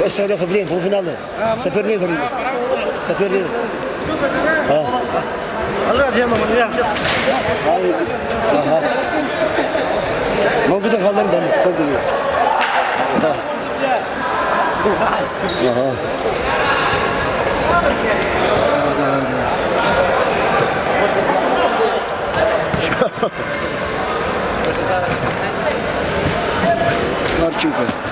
السعودية فبرين في الفينال سبرني فريق سبرني الله يجزاهم من يحسب موجودة خالد ده فوق دي Marchenko.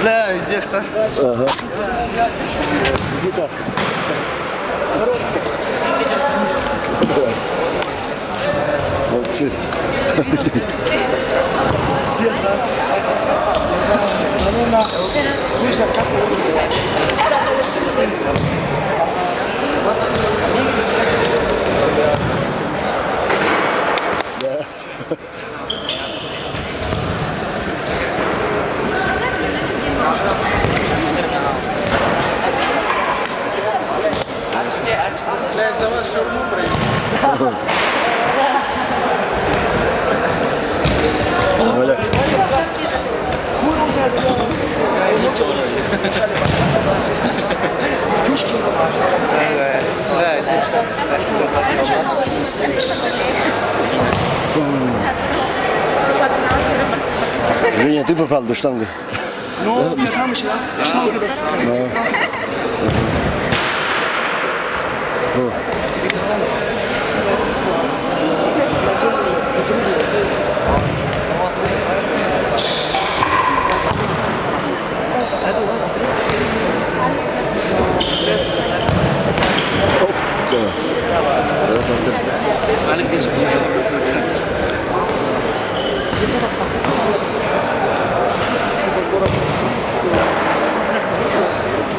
Бля, здесь-то. Ага. Где-то. Молодцы. Здесь, да. Ну нахуй. Выше, как Öyle. Женя, ты попал до штанги? Ну, я там еще, да? Штанга до сыка.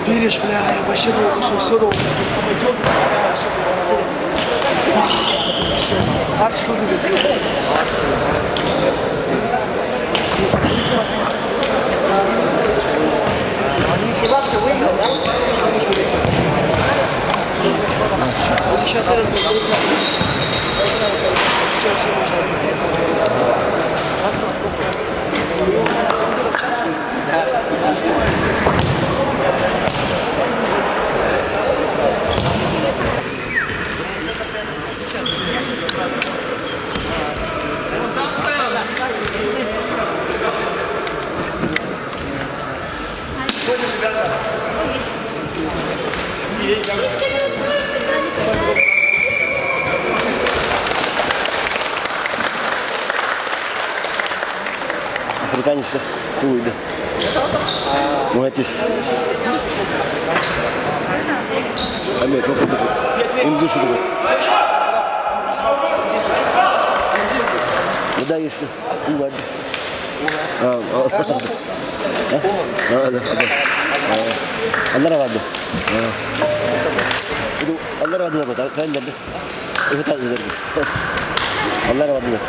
Видишь, бля, я вообще думал, что все ровно. Пойдет, все. Арчи тоже любит. Сейчас Mekanis buydu. Mühendis. Evet, okuduk. Endüstri. Bu da geçti. Bu var. Allah razı olsun. Itu Allah razı olsun. Kalian jadi. Itu tak jadi. Allah razı olsun.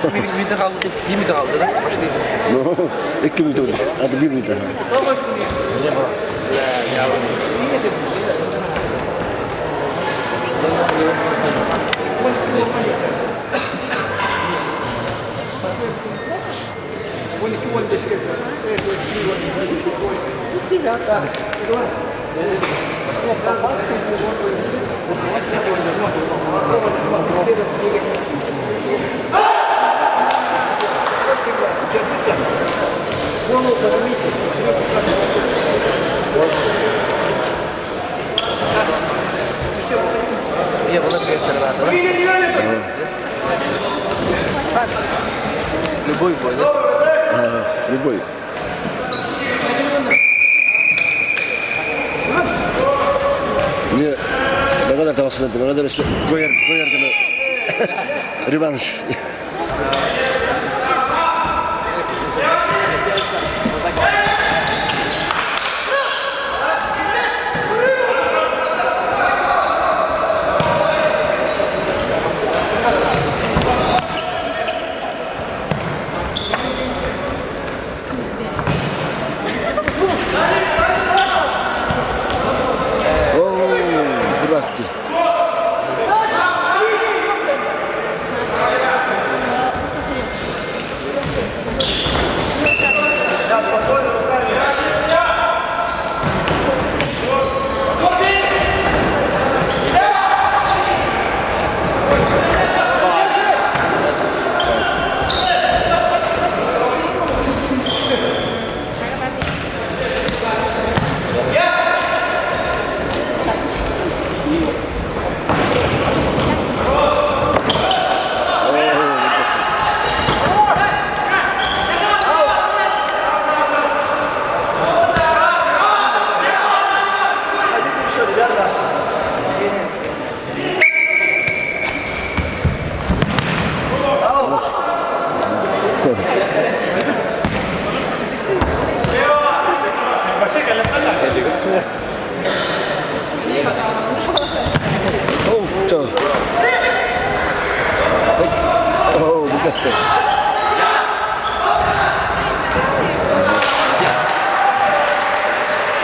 Bir metre kaldı. Bir metre kaldı da. No, 2 meter. Ada 1 meter. Iya benar kayak terbatas. Любой бой, да? Любой. Ne kadar tavsiye ettim, ne kadar işte koyar gibi rövanş. Bıraktı.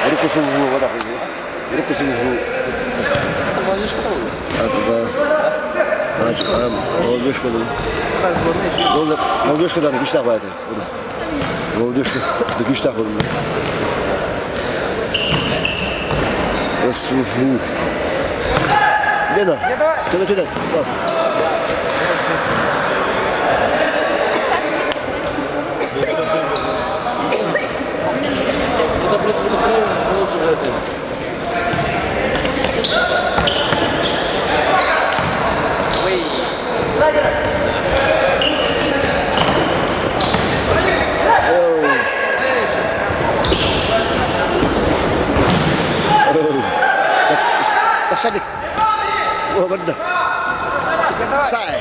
이렇게 승부 뭐다 그지? 이렇게 승부. Молодежь когда. Молодежь когда güç takvadı. Молодежь da güç takvadı. Esfuhu. Ne da? Tele. Bak. Sakit. Wah benar. Sai.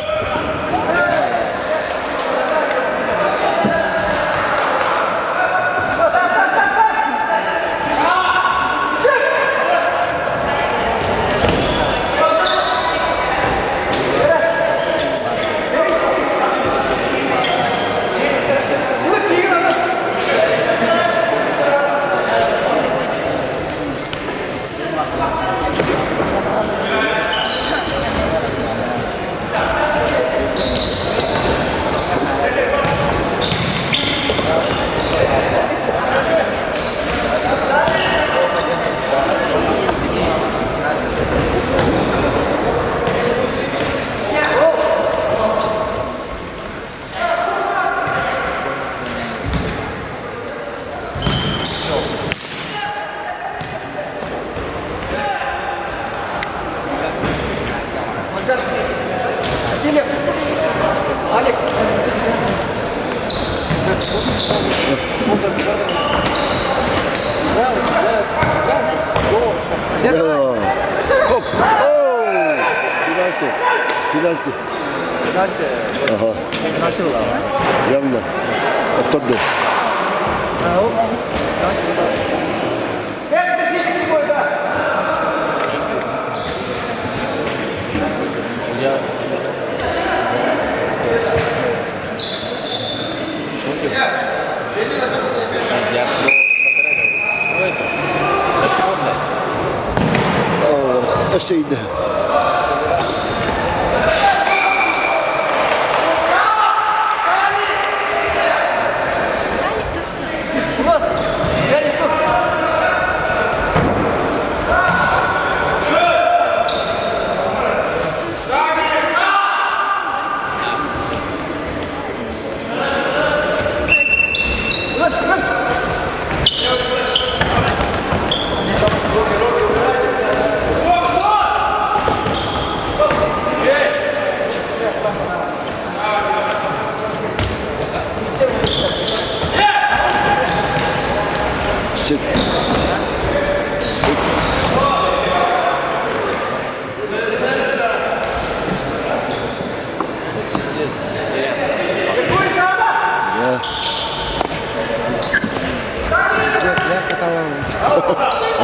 Hop. Oh! Penaltı. Penaltı. Aha. Yanına. Oturdu. السيد Sit.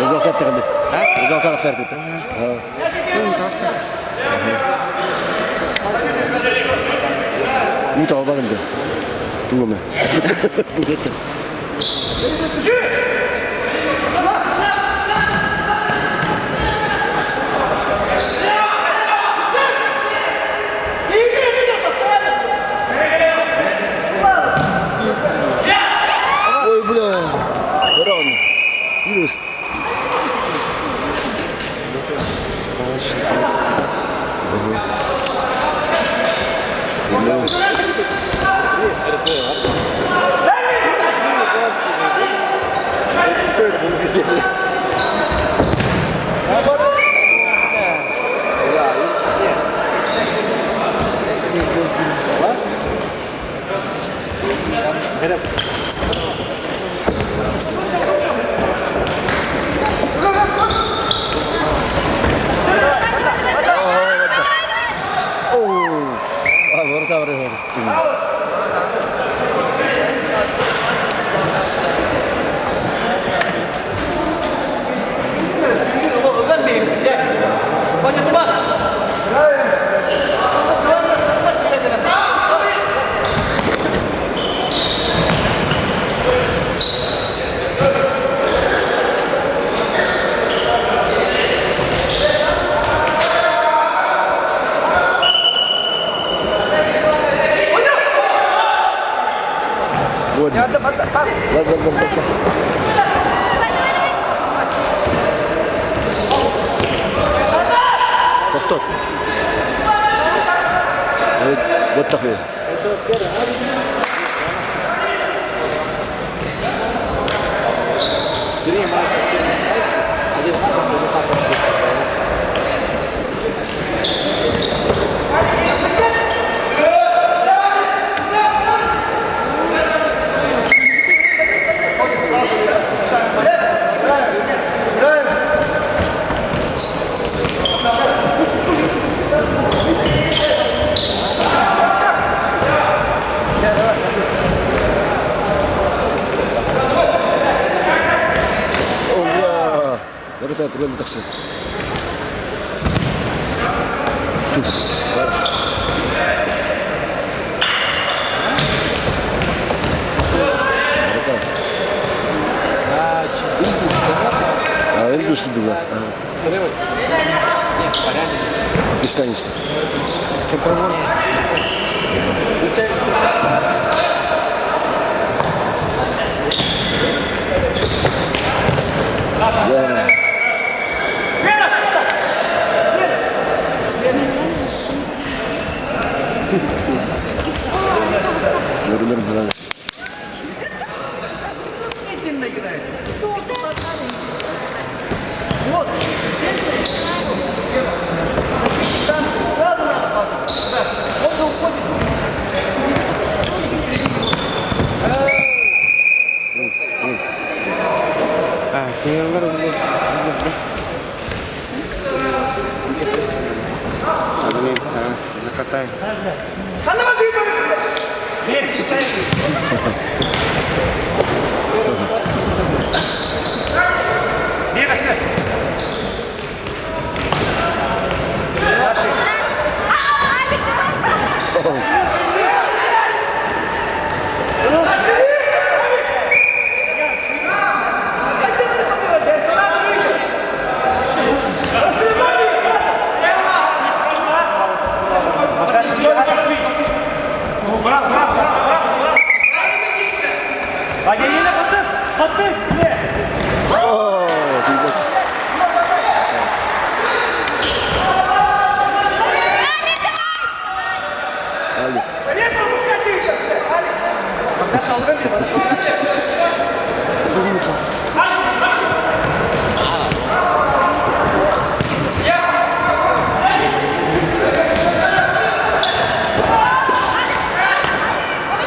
Результат тагында. Результат сарт етті. Мин албадым да. Тугамы. Бу кетти. Ой, бля. Рон. Вирус. Тоқтат. Вот такой. Baru tak terlalu taksir. Tuh, bagus. Индус juga. Pakistanis. Ya. Görünür falan. Oh, tidak. Ali.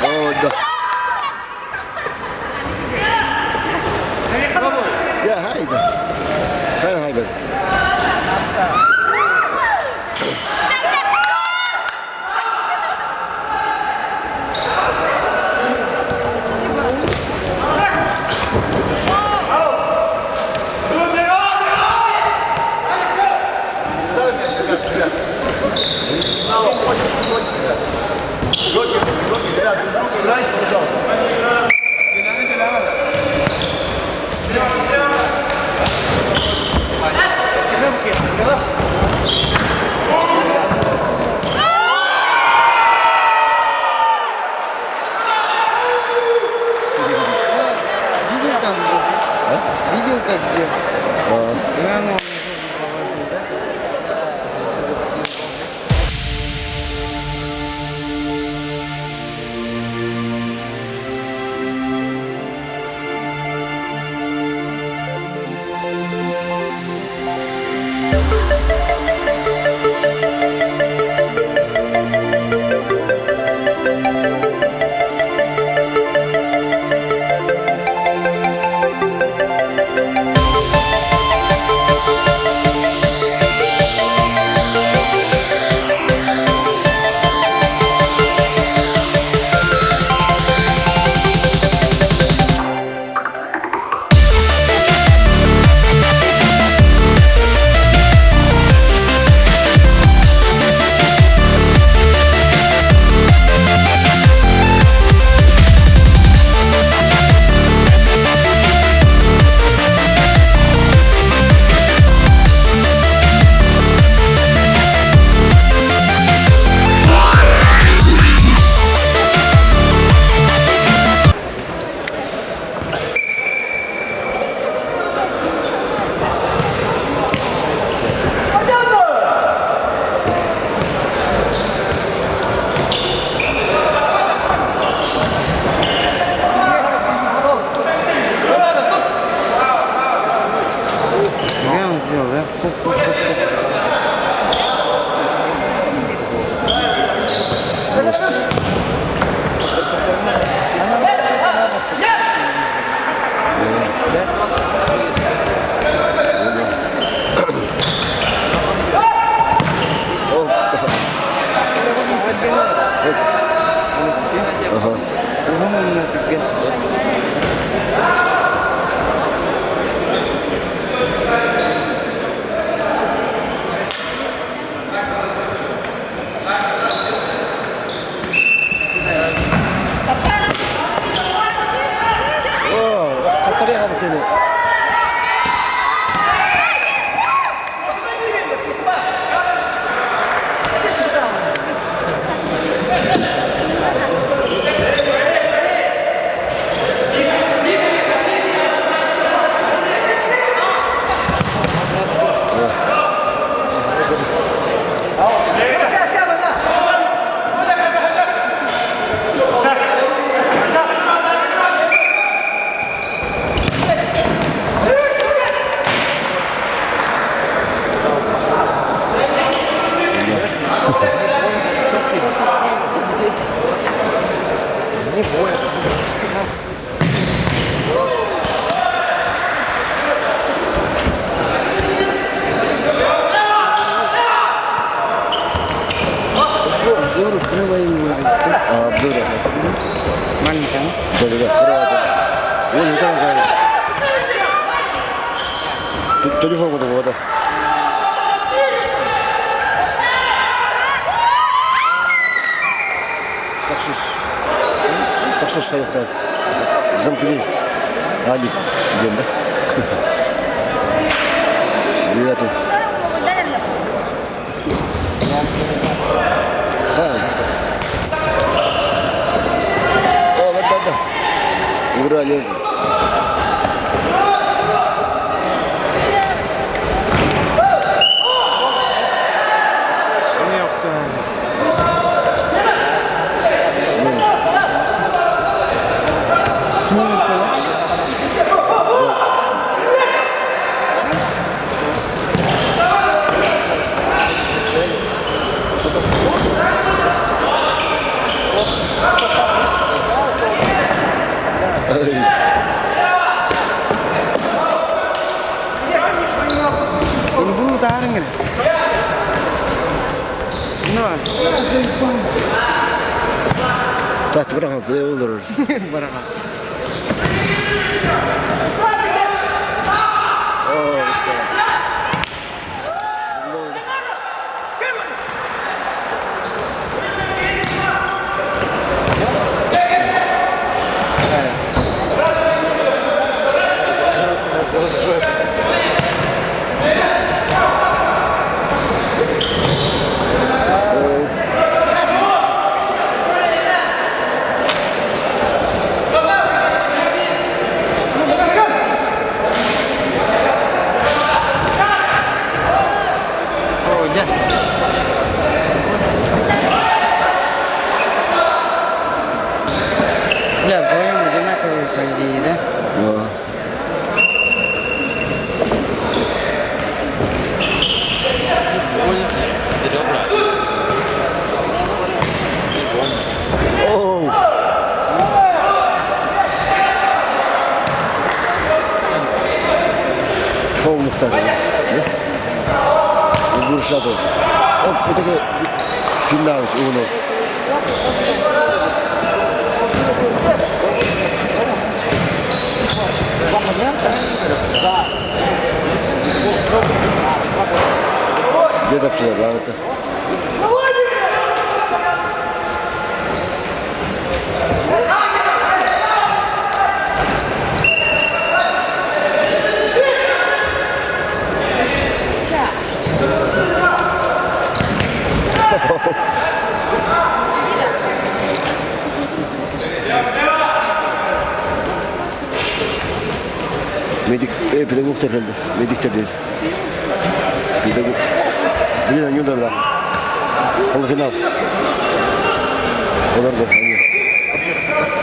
Oh, dah. Ya, hai dah. Kan hai dah. Видео как сделал? Видео как сделал? Глянул. Глянул, сделал, да? Oh, tertarik apa begini? Обзор, первое имя. Обзор. Маленькая, ну? Да. Вон не там говорит. Телефон куда вода. Так что стоят так. Замкни. Али, идем, да? Девятый. О, вот это. Uralıyor. Ne yoksa? Su mesela. Bu tahan kan? Ne var? Taht bırakın, ne olur. Baraka. Oh, ya. Ya, voy a meter una caída. Oh. Çok muhtemelen. Ne? Bu şato. O öteki filmler onu. Где-то все, да, это. Medik, pedagog terkenal, medik terkenal. Pedagog. Bila nyo dah lah. Kalau final, olur bu.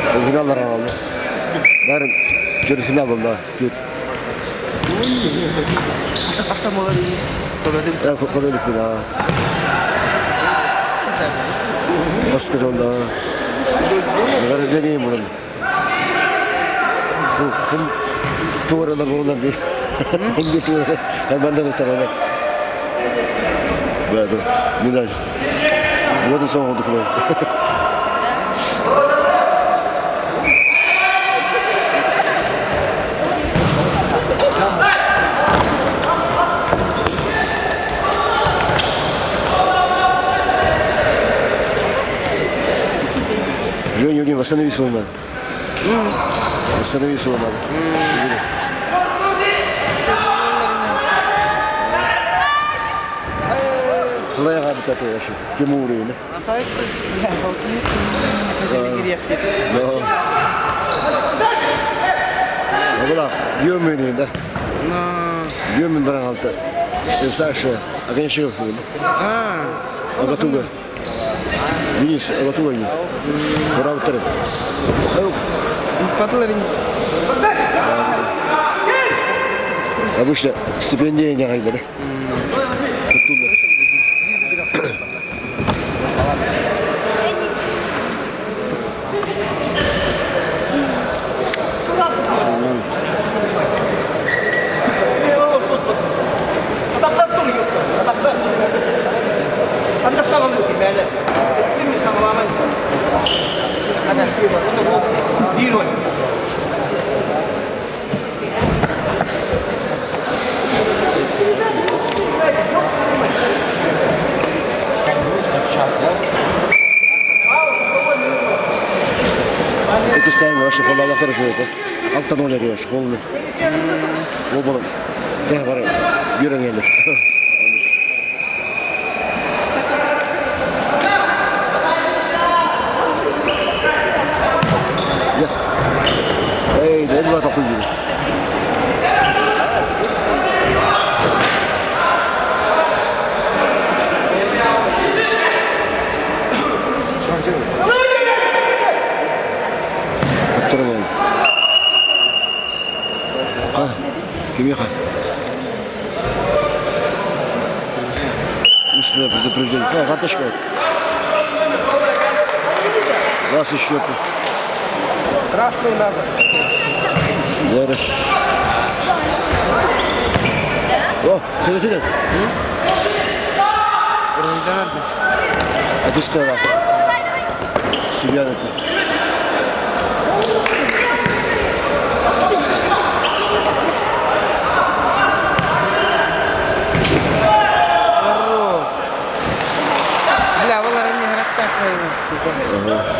Kalau final lah orang lah. Dar, jadi final benda. Asa mulai Ya, kalau di final. Başka zonda. Neler jadi mulai. Hem tuğralar buralar bir. Hem de tuğralar. Hem benden de taraflar. Böyle. Neden? Burada son oldu kulağı. Жень, Юрий, восстанови свой ман. Восстанови свой ман. Kolay habitatı yaşıyor. Kim uğruyor ne? Tabii. Ya, bakayım. Seni geri No. Abla, gömmeyin de. No. Gömmeyin bana halta. Saşa, akan şey yapıyor. Ah. Abatuga. Денис, Abatuga ini. Kurang betul. Patlarin. Abi işte stipendiye ne hayırlı. Betul. Это ставим ваши фоллоуеры хорошо это. Alttan öyle diyor kolunu. O bunu. Ne var? Yürü gelir. Ya. Kulağa takıl gibi. Attırmayalım. Ha, kim yaka? Üstüne предупреждение. Ha, картошка. Раз еще. Красную надо. Yarı. О, сәлетінен. Ройдан одна. А ты что, да? Судья это. Хорош. Бля, валар не грахтак моему, сука.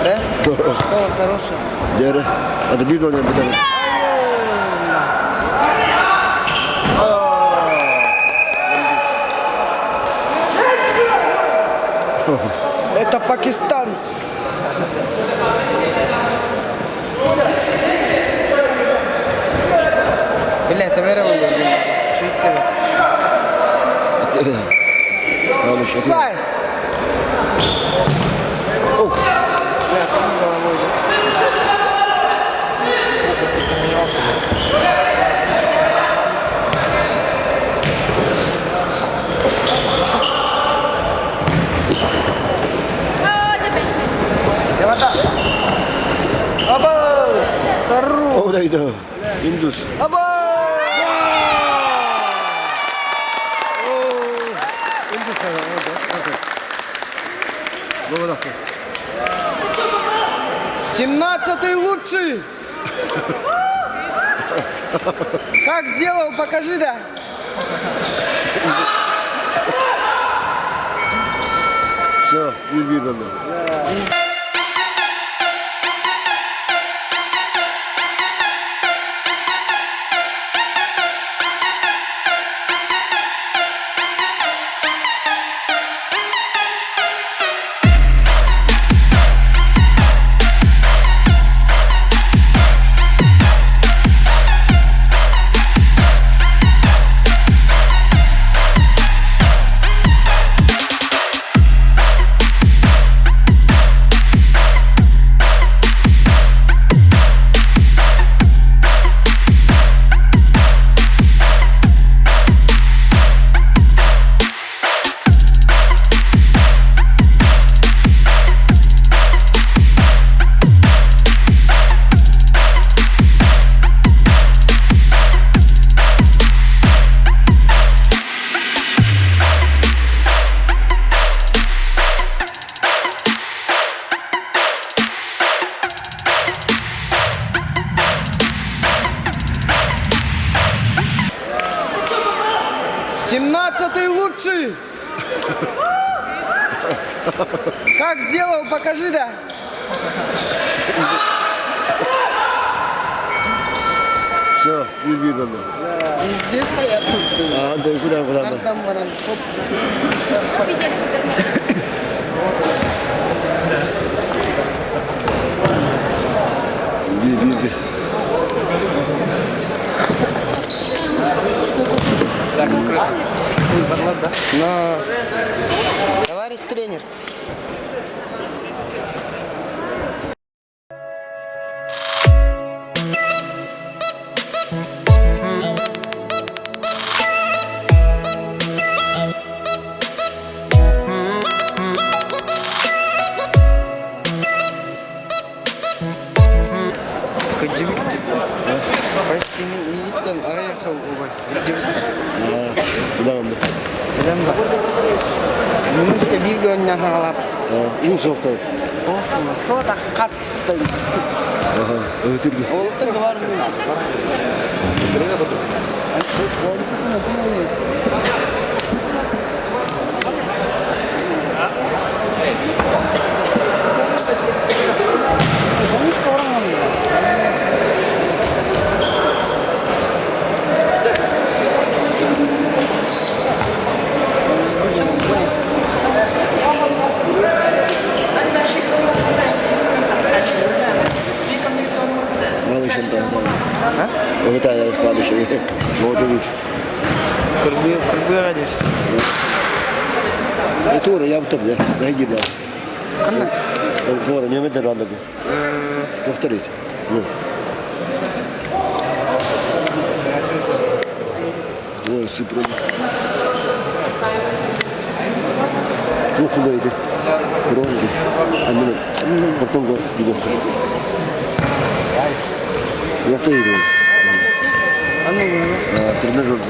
Да? Школа хорошая. Yarı. Hadi bir de oynayalım bir tane. Это Пакистан. Бля, это вера валар. Чуть тебе. Tamam işte. Сай. Бля, там головой. Хорош. O neydi o? Indus. Indus var orada. Bakın. Baba dakika. 17-й лучший. Как сделал, покажи, да. Все, bir oldu. Семнадцатый лучший. Как сделал, покажи, да. Все, bir oldu. Здесь стоят. Aa, da kudan. Ардам баран. Хоп. Bir. Так, выбрала, да. Но... Товарищ тренер. Удивительно. Почти минуттан аяққа оба. Удивительно. Kudan oldu. Bilen bak. Yunus'ta bir gönlüne sağlar. İyi soğukta. O da kattı. Aha, ötürdü. Oğlukta var mı? Al işte tamam. Ha? O da tane bir şey. Modu bir. Kırmıyor adres. Doğru yaptım ya. Ben gibi. Kanka. Doğru nimet de anladım. Doktor it. Bu sıfır. Bu kuluydu. Bronzdu. Annem korkun gol gidiyor. Yoktu yürüyor. Anladın mı? Tırnaz oldu.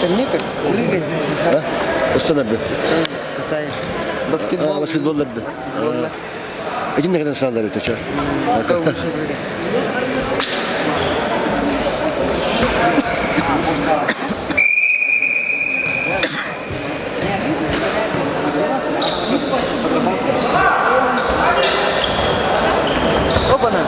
Термитр, прыгать. Ustanırdı. Касаешься. Баскетбол. Basketbolda. Баскетболда. Один ne kadar sağlar öteki. Кто выше прыгает? Опа-на!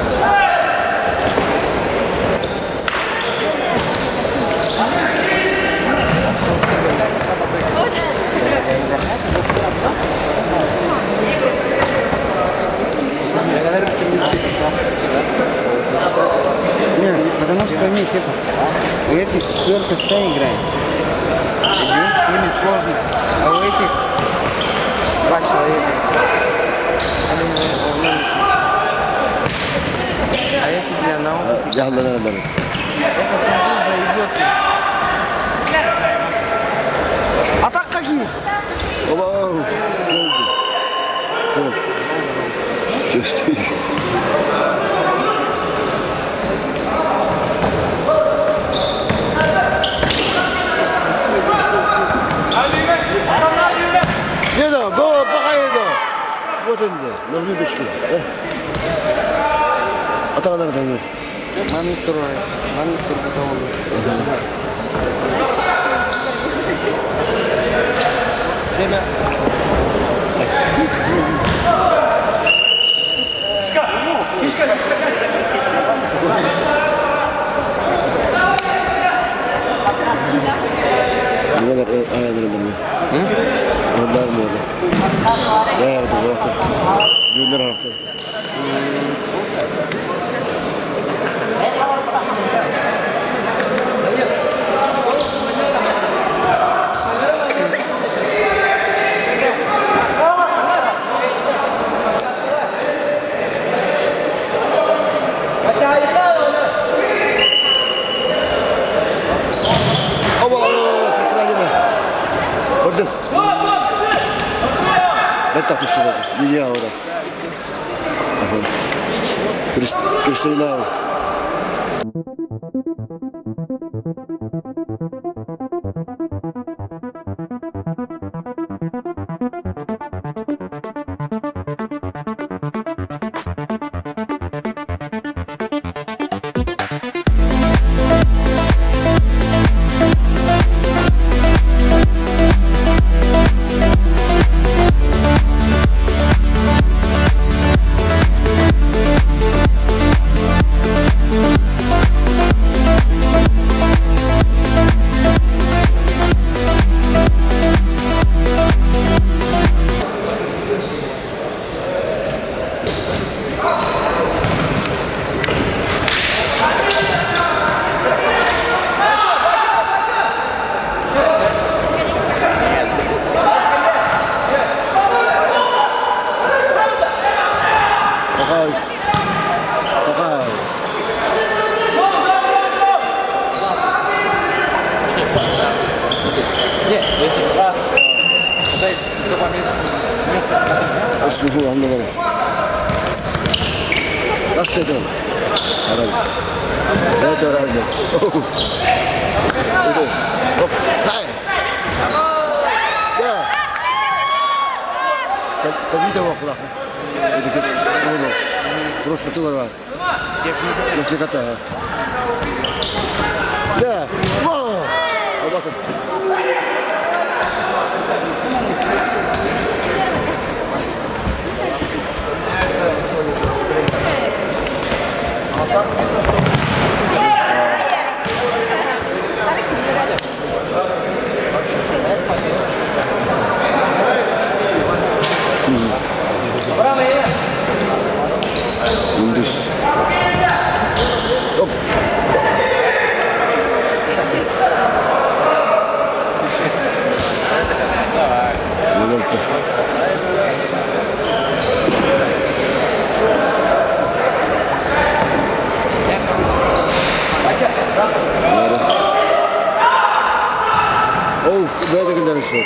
Нет, потому что у них это, у этих четвертых вся играет. Понимаешь, с ними сложно. А у этих два человека. А эти для науки. Yahlanan adamı. Этот индус заебет их. А так какие? Oba! Oldu. Sol. Göster. Yeda, go, bakayım da. Вот он да, на блюдечке. Атадан атадан. Мамик второй раз. Мамик второй. Ne kadar ayarlarında mı? Onlar mı orada? Ne yaptı bu hafta? Düğünler hafta. Gördün. Ben tahtıştım orada. Dünya orada. Kristalina abi. Suhu anlamadım. Nasıl edin? Arabi. Evet öğrendim. Hop. Hayır. Ya. Tabii de bakla. Onu. Просто tu var. Техника. Ya. Wow. Bakın. Yıldız. Hop. Yıldız. Of, böyle gönderirsin.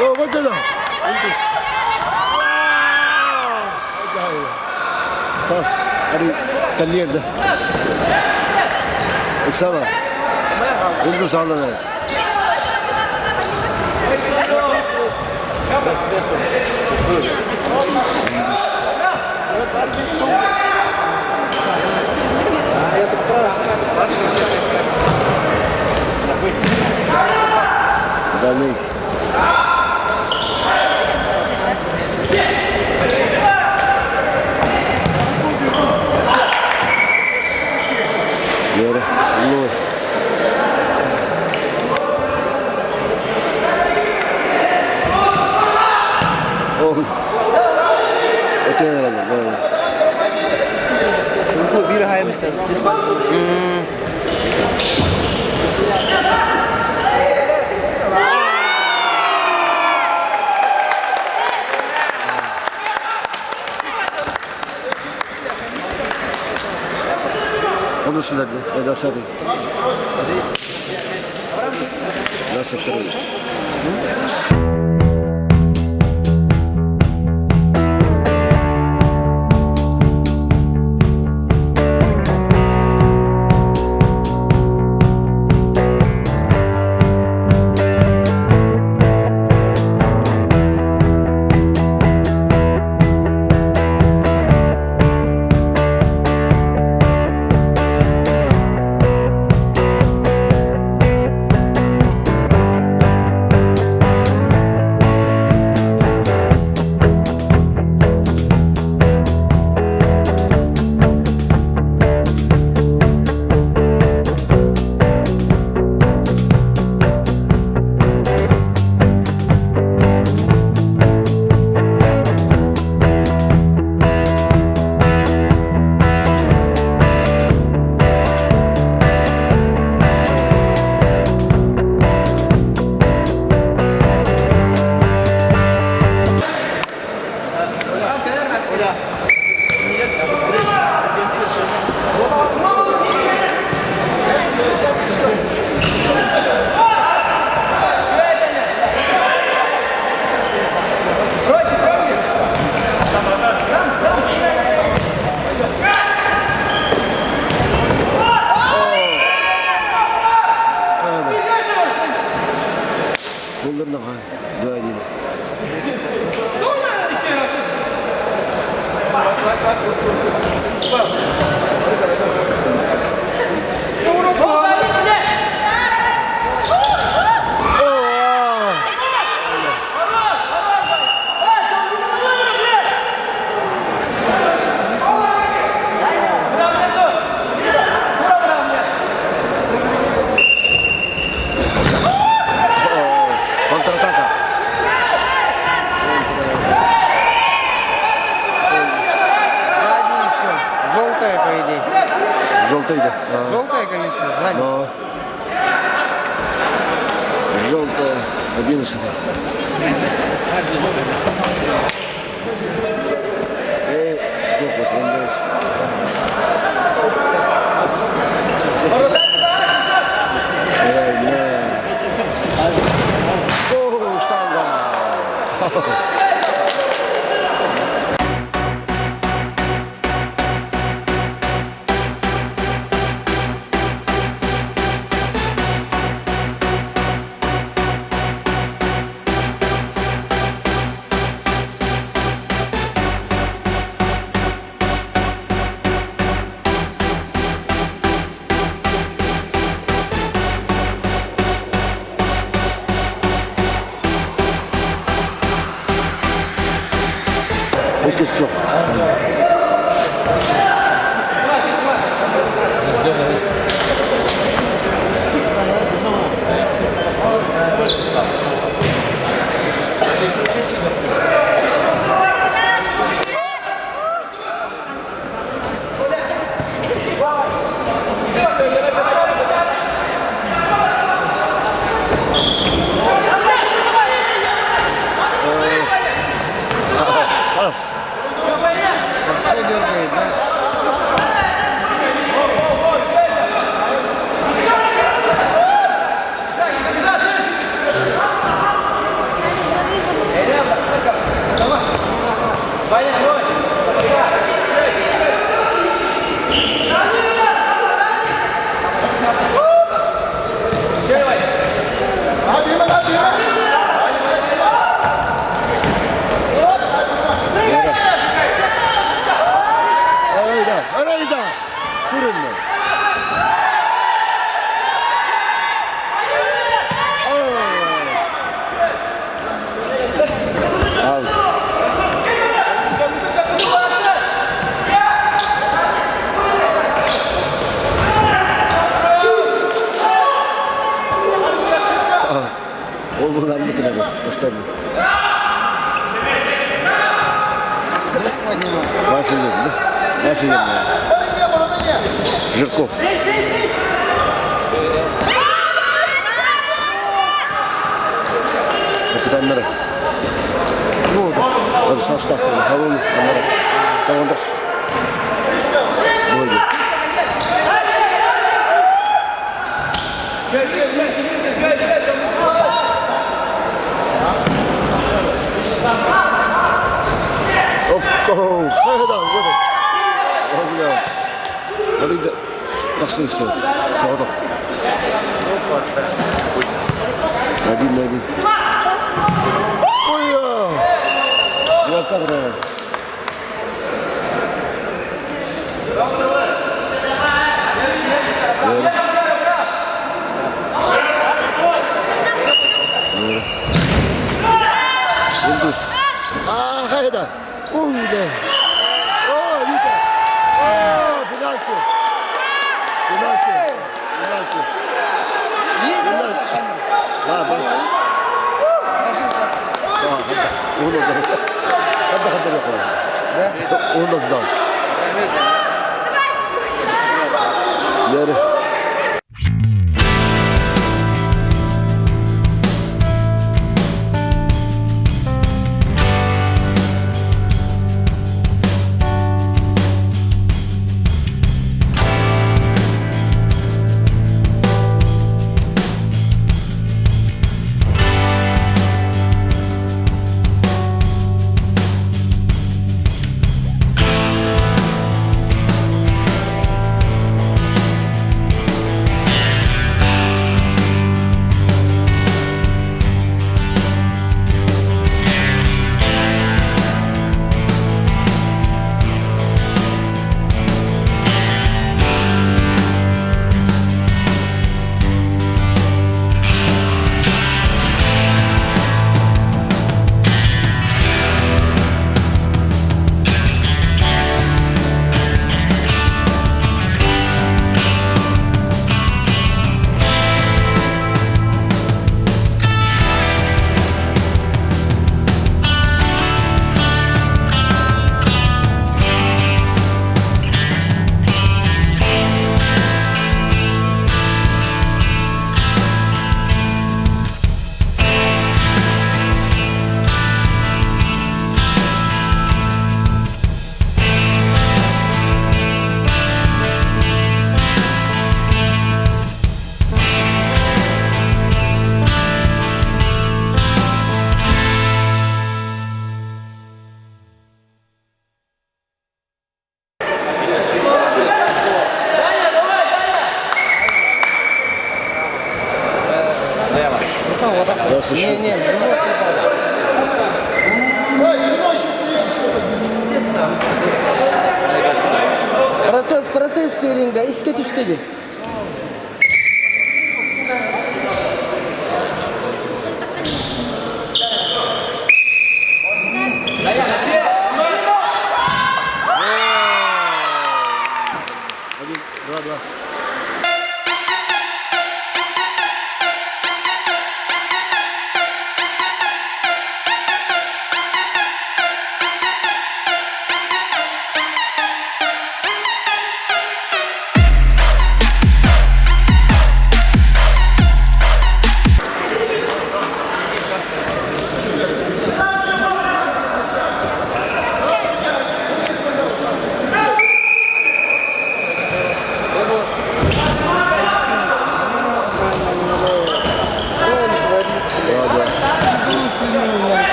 Oh, what the? Tas, hari clear dah. Sama. Hindu salah lah. Dah ni. Ya, lu. Oh, itu yang lain. Suhu bir hayal mesti. Onu sudah dah satu. Dah satu. Bunların da dua edin. Kontrataca. Сзади еще. Желтая, по идее. Желтый, да. Желтая, конечно, сзади. Но... Желтая, 11. Вот, oh, штанга. Vites yok. Pas. Все дергает, да? Öyle. Öyle de. Sürün mü? Al. Olduğundan mutlu evet. Gösterdim. Nasıl yedin? Nasıl yedin? Жирков. Капитанları. Ne oldu? Adı Sastaflı. Havalı. Onlara. Davandos. Böyle. Hop. Oh. Haydan. Böyle. Oldu. Hadi de. Taksın istiyor. Sağda. Nadi. Oy ya. Biraz daha kadar. Böyle. Yıldız. Haydan. Öyle. Lütfen. Penaltı. Ha bak. Onu da. Hadi bakalım. Onu da. Yarı. Nasıl şu? Не, Протез перинга, искать üsteli.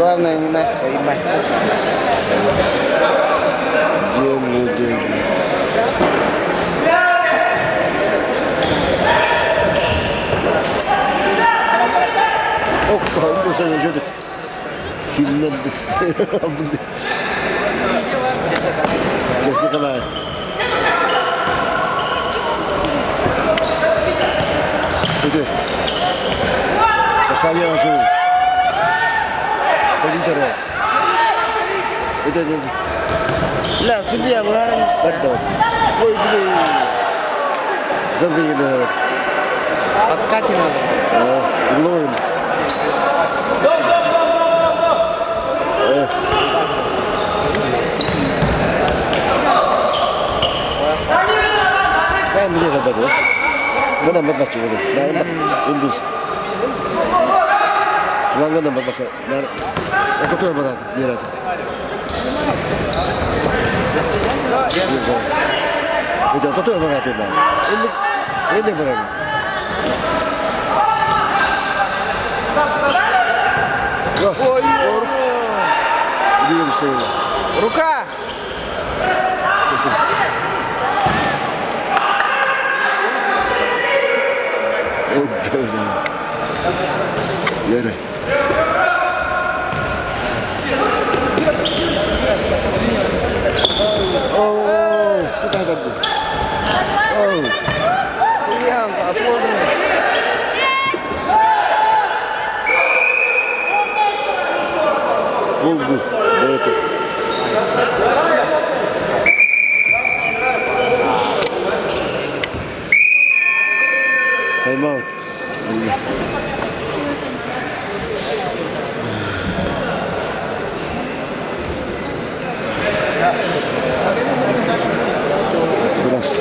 Главное не наш поебать. Делаю. Hoppa, bu sene yaşadık. Filmlendik. Teknik alay. Öde. Kasaya yaşıyor. Öde tara. Öde. Бля, судья, вы гарантист. Bak da. Oy bu. Zambi geliyor. Откати надо. Ulan. Ben bir yere bakıyorum. Buna bak bakıyorum. Nerede? İndüz. Şuan bana bak bakıyorum. Nerede? Oturuyor bana bir yere. Bir de oturuyor bana bir yere. İndi bana. Ой, Gidiyor işte öyle. рука! Yere. Oh, tut adam bu. Oh, Янка, отложено. full boost. Evet. Time out. Biraz.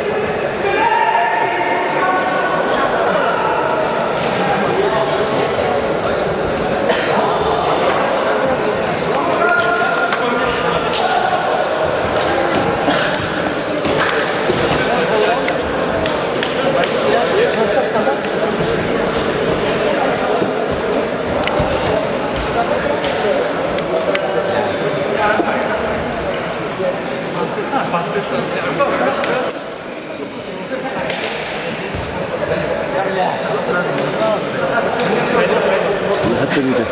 Hatta bir de.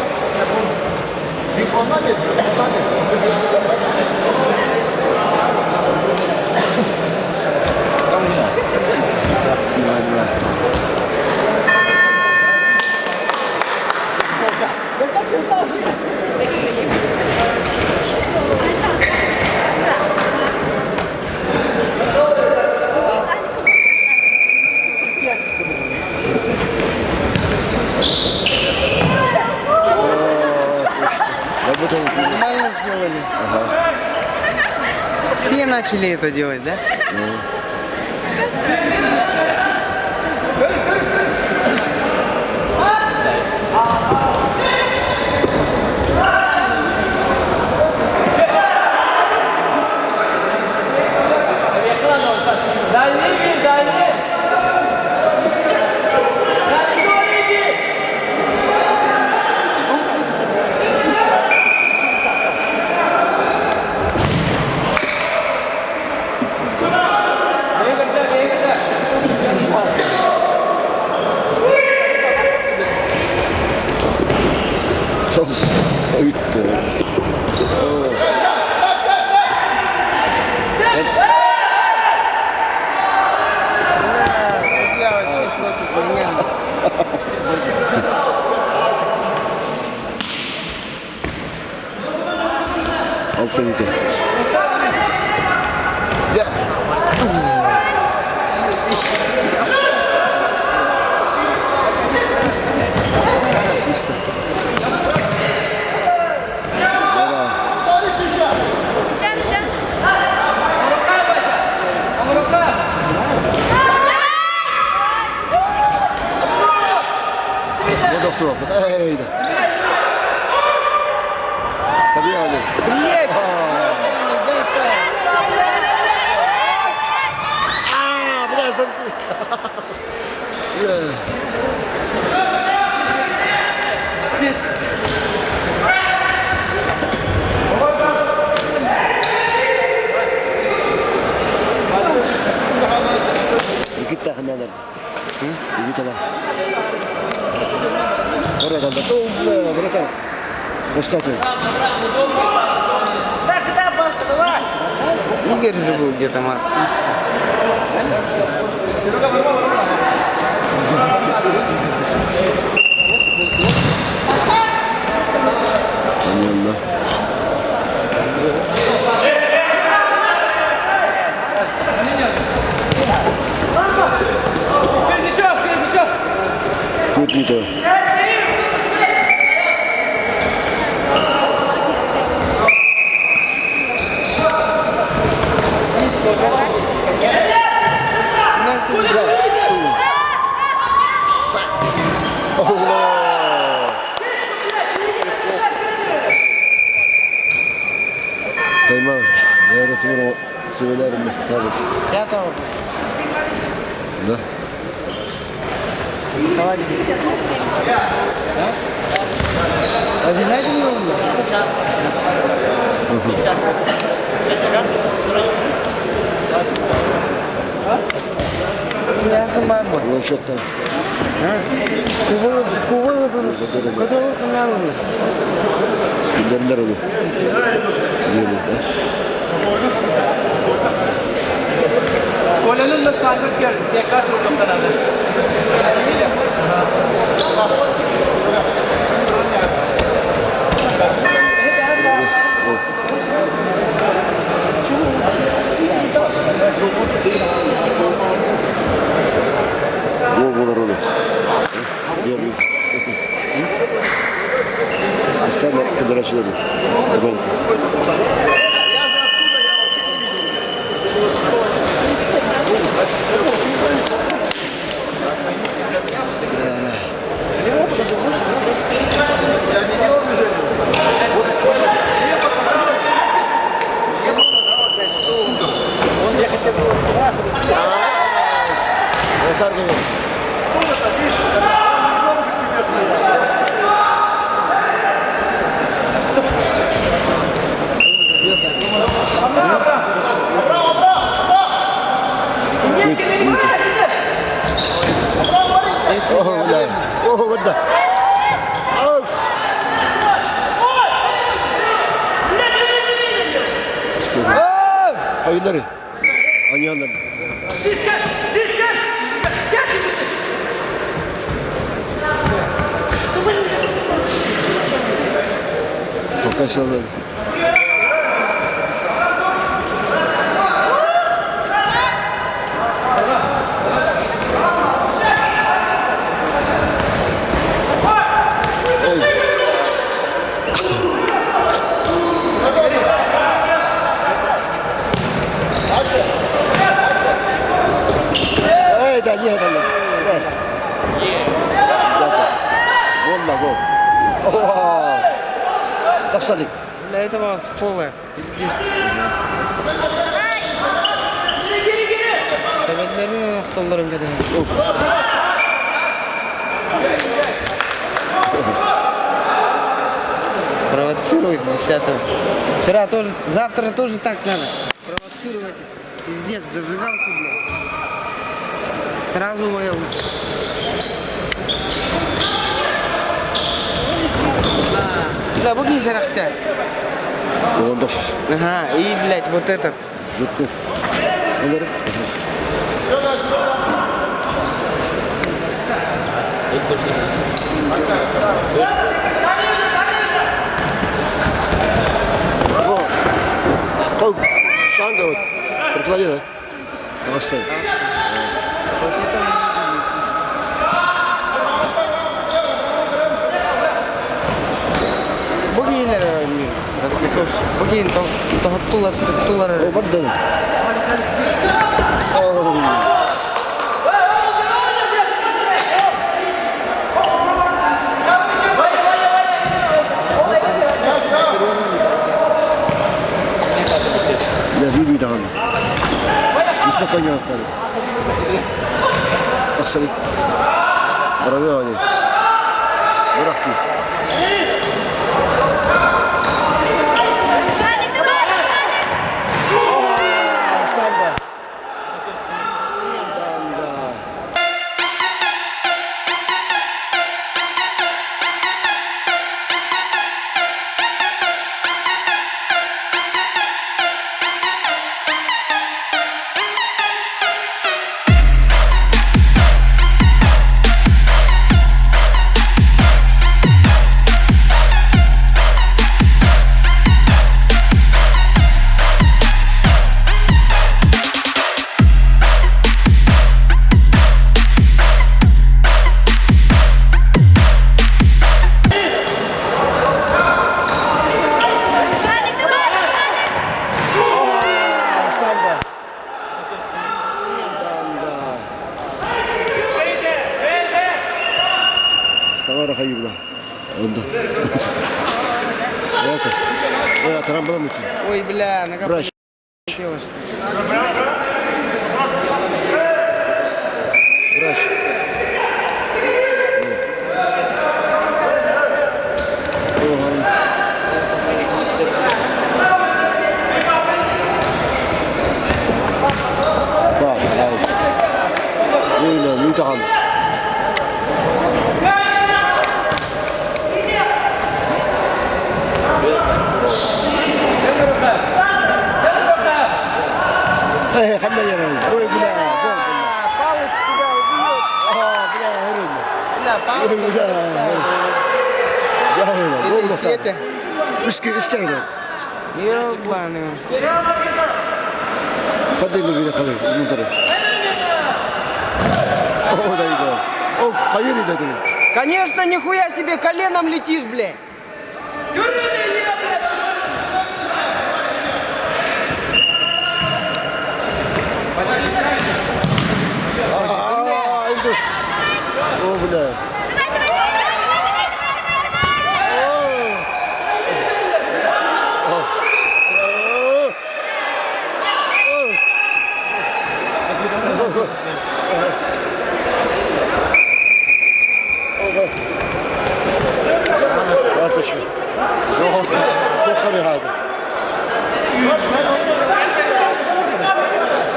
Нормально сделали. Все начали это делать, да? Судья вообще против меня. Altta bir de. Ya. Asista. Bu doktor. Haydi. Tabii yani. Блять! Дай пас. Biraz da... Gitti hanımlar. Gitti lan. Oradan da buradan. Остаток. Игорь же был где-то, Марк. Yanında. Тут не то. Allah! Тайман, я этот мир севелярим. Я того. Да. Вставать. Обязательно нужно? Я сама был. Ну что-то. Кувыводу. Который помянул. Kimlerin onu? Yeni. Kolanın da sarkıt geldi. Tekrar sorduğum kanalda. Волгу народу. Держи. Саме федераційний event. Yeter diyor. Ого, вот да. Hayırları. Anyalar. Toptaşlarlar. Да, нет, да, нет. Волна, гол. Посади. Для этого с фола здесь. Тәбәтләрне ақталдырым кәдә. Провоцирует 10-го. Вчера тоже, завтра тоже так надо. Провоцировать. Пиздец, зажигалки, блядь. Сразу моя лучше. Бля, буги жарахта. Волондош. Ага, и, блядь, вот этот. Жутков. Onları. Kol. Sen de o. Kırklar da. Tamam. Вот это мы видели. Бугилер расписавший. Бугин, то тулар. O bak da. Ya bir daha. Спокойно второй. Посмотри. Браво, они. Браво. Штанга. Tamara hayırlı. Onda. Это. Ой, отработал. Ой, бля, нога Врач. полетела, что ли. Врач. Bak, abi. Öyle, müdahale. خلنا يرى وي بلا Палыч тебя убьет. بلا هرب Бля, палыч وي بلا يا هنا Это والله из Света. اسكي استعجل Ёбаный. خدينا بينا خلي ننظر اوه ده ده اوه خيري ده ده Конечно, нихуя себе коленом летишь, блядь. عندك اوه بلا توخري هذا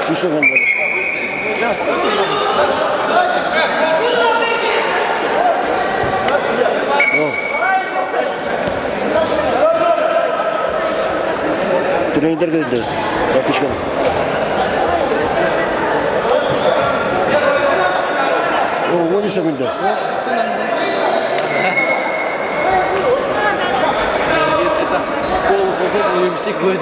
شو شغل Trainer geldi. Bakışma. O 12 günde. Полуфутбол Олимпийский год.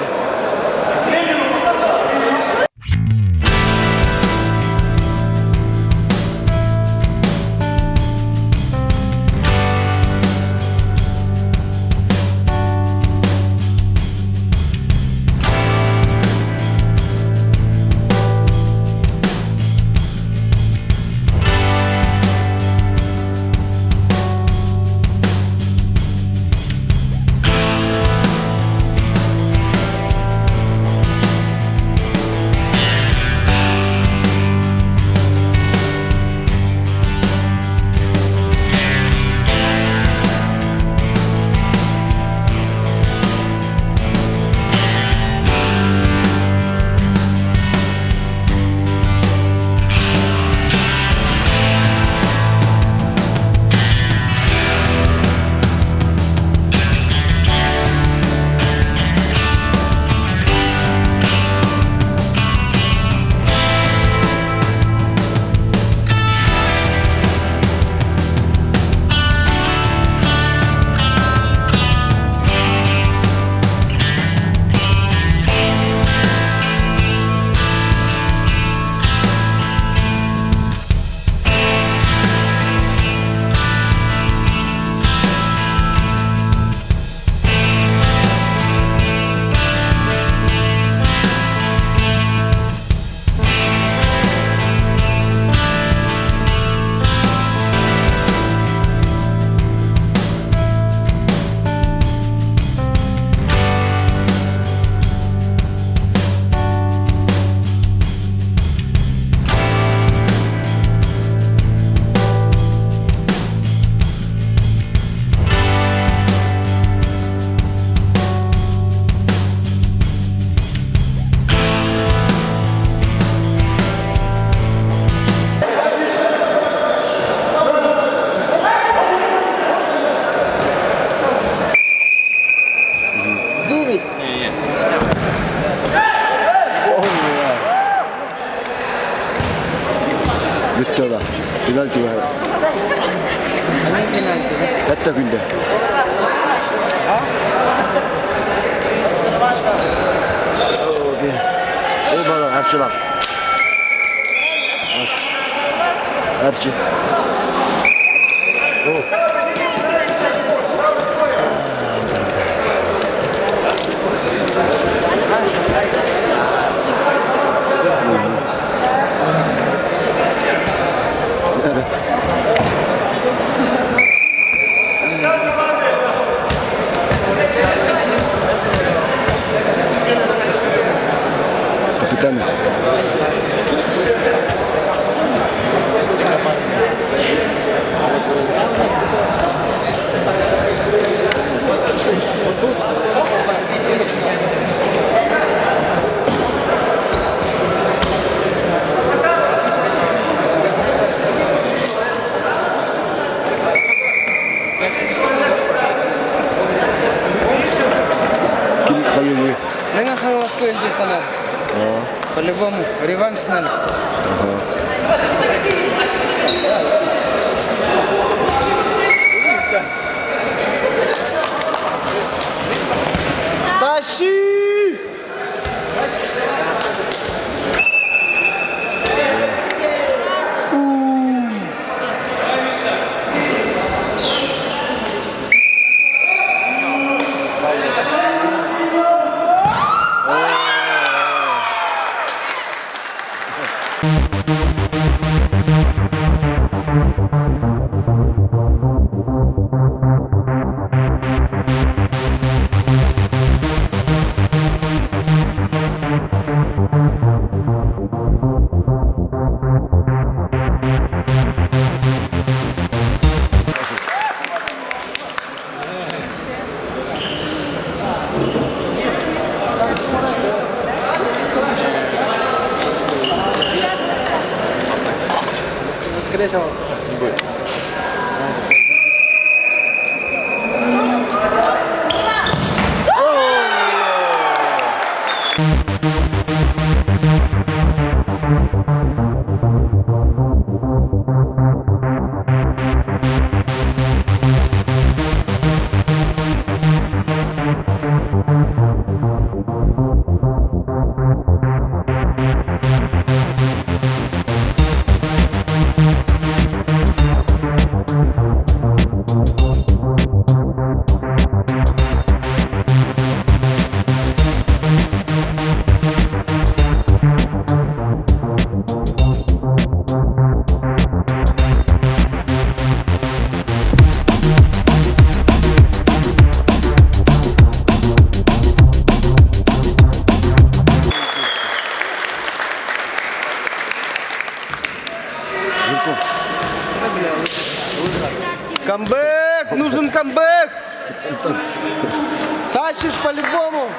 Bitti o da. Penaltı var. Hani penaltı? Hatta günde. O bana her şey bak. Her şey. По-любому. Реванш надо. Тащи! Камбэк! Нужен камбэк! Тащишь по-любому!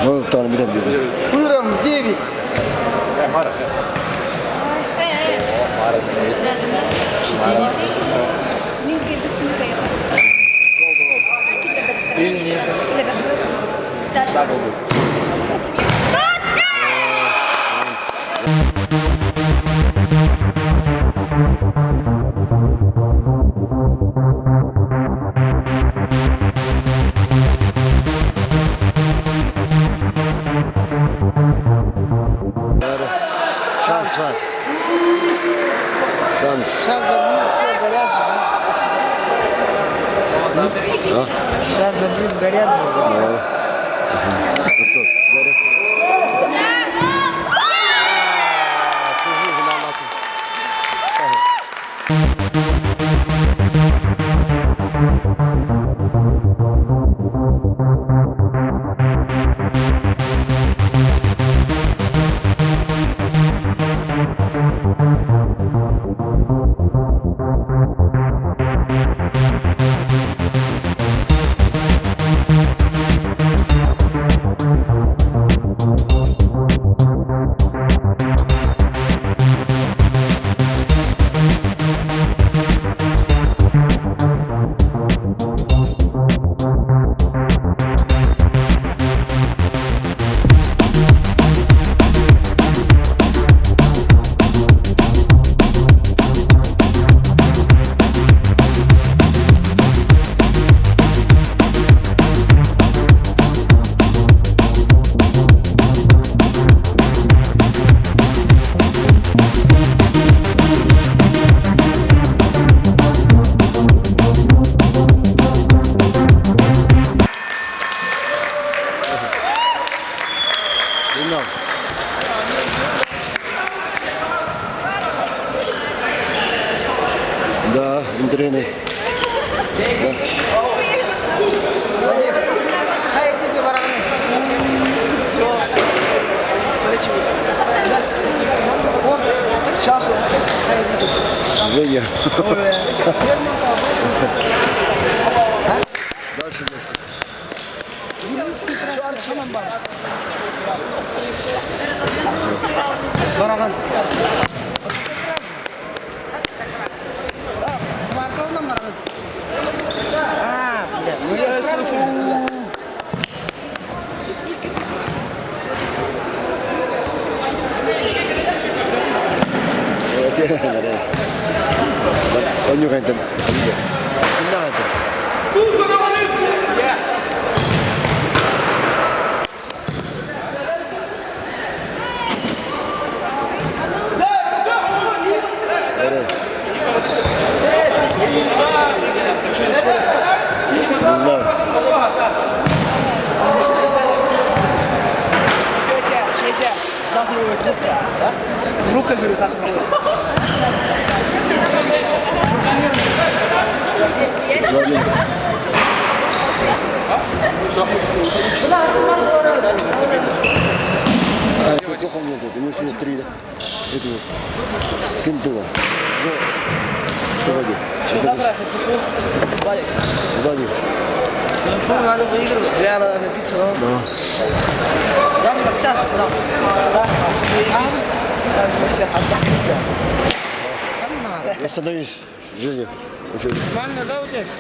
Ну, там, где? Пыром в 9! Шанс var. Шанс. Сейчас забьют, все, горят же, да? Сейчас забьют, горят же. Дальше дальше. Бараган. Марковна бараган. Бля, ну я сразу. Понюхай там. На это. Не знаю. Петя, захрует рубка. Рубка, говорю, захрует. Смотри. А, сколько у меня тут? У меня сегодня 3, да? Это вот. Кентула. Что води? Что завтра, Хасифу? Вадик. Води. Телефон надо выигрывать. Я надо напиться, но... Да. Завтра в час, да. Да. Завтра все отдохнут. Остановись, Женя. Нормально, да, у тебя все?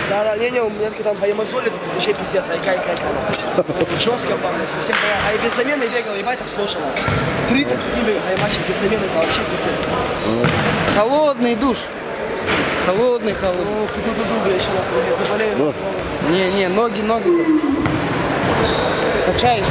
Да, не, у меня там по Ямазоле, вообще пиздец, айка. Жестко, правда, совсем. А и без замены бегал, ебать так слушала. 3 такие матчи без замены, это вообще пиздец. Холодный душ. Холодный. Ну, я еще на заболею. Ну. Не, ноги. Качаешь.